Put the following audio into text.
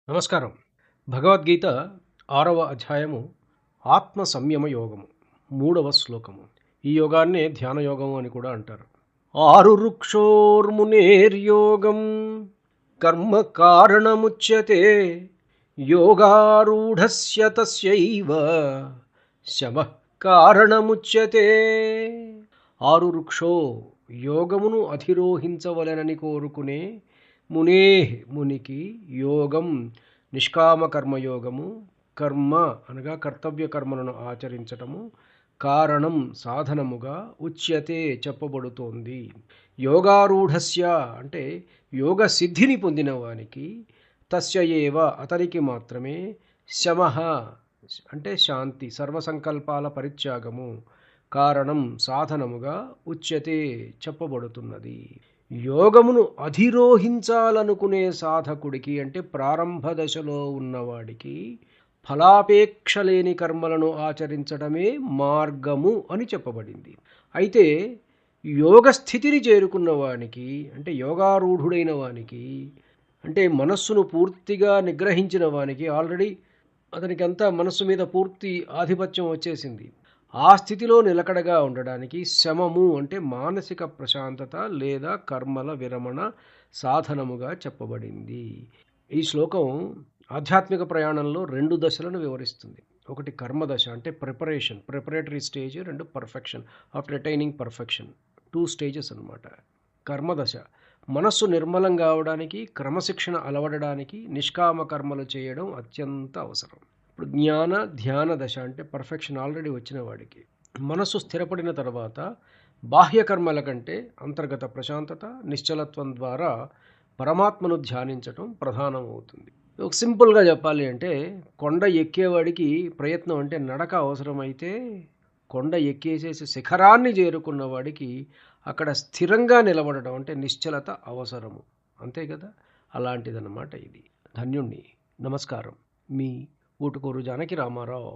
నమస్కారం. భగవద్గీత 6వ అధ్యాయము ఆత్మ సంయమ యోగము 3వ శ్లోకము. ఈ యోగాన్నే ధ్యాన యోగము అని కూడా అంటారు. ఆరు వృక్షోర్మునేర్యోగం కర్మ కారణముచ్యతే యోగారూఢస్య తస్యైవ శమః కారణముచ్యతే. ఆరు వృక్షో యోగమును అధిరోహించవలెనని కోరుకునే మునే మునికి యోగం నిష్కామ కర్మయోగము, కర్మ అనగా కర్తవ్య కర్మలను ఆచరించటము, కారణం సాధనముగా ఉచ్యతే చెప్పబడుతోంది. యోగారూఢస్య అంటే యోగ సిద్ధిని పొందిన వానికి, తస్య ఏవ అతనికి మాత్రమే, శమః అంటే శాంతి, సర్వసంకల్పాల పరిత్యాగము, కారణం సాధనముగా ఉచ్యతే చెప్పబడుతున్నది. యోగమును అధిరోహించాలనుకునే సాధకుడికి అంటే ప్రారంభ దశలో ఉన్నవాడికి ఫలాపేక్ష లేని కర్మలను ఆచరించడమే మార్గము అని చెప్పబడింది. అయితే యోగ స్థితిని చేరుకున్న వానికి అంటే యోగారూఢుడైన వానికి అంటే మనస్సును పూర్తిగా నిగ్రహించిన వానికి ఆల్రెడీ అతనికి అంతా మనస్సు మీద పూర్తి ఆధిపత్యం వచ్చేసింది. ఆ స్థితిలో నిలకడగా ఉండడానికి శమము అంటే మానసిక ప్రశాంతత లేదా కర్మల విరమణ సాధనముగా చెప్పబడింది. ఈ శ్లోకం ఆధ్యాత్మిక ప్రయాణంలో 2 దశలను వివరిస్తుంది. ఒకటి కర్మదశ అంటే preparatory stage, 2 perfection after attaining perfection. 2 stages అన్నమాట. కర్మదశ మనస్సు నిర్మలం కావడానికి, క్రమశిక్షణ అలవడడానికి నిష్కామ కర్మలు చేయడం అత్యంత అవసరం. ఇప్పుడు జ్ఞాన ధ్యాన దశ అంటే పర్ఫెక్షన్ ఆల్రెడీ వచ్చిన వాడికి మనస్సు స్థిరపడిన తర్వాత బాహ్య కర్మల కంటే అంతర్గత ప్రశాంతత, నిశ్చలత్వం ద్వారా పరమాత్మను ధ్యానించటం ప్రధానం అవుతుంది. ఒక సింపుల్గా చెప్పాలి అంటే కొండ ఎక్కేవాడికి ప్రయత్నం అంటే నడక అవసరమైతే, కొండ ఎక్కేసేసి శిఖరాన్ని చేరుకున్న వాడికి అక్కడ స్థిరంగా నిలబడడం అంటే నిశ్చలత అవసరము. అంతే కదా, అలాంటిదన్నమాట ఇది. ధన్యుణ్ణి. నమస్కారం. మీ ఊటుకూరు జానకి రామారావు.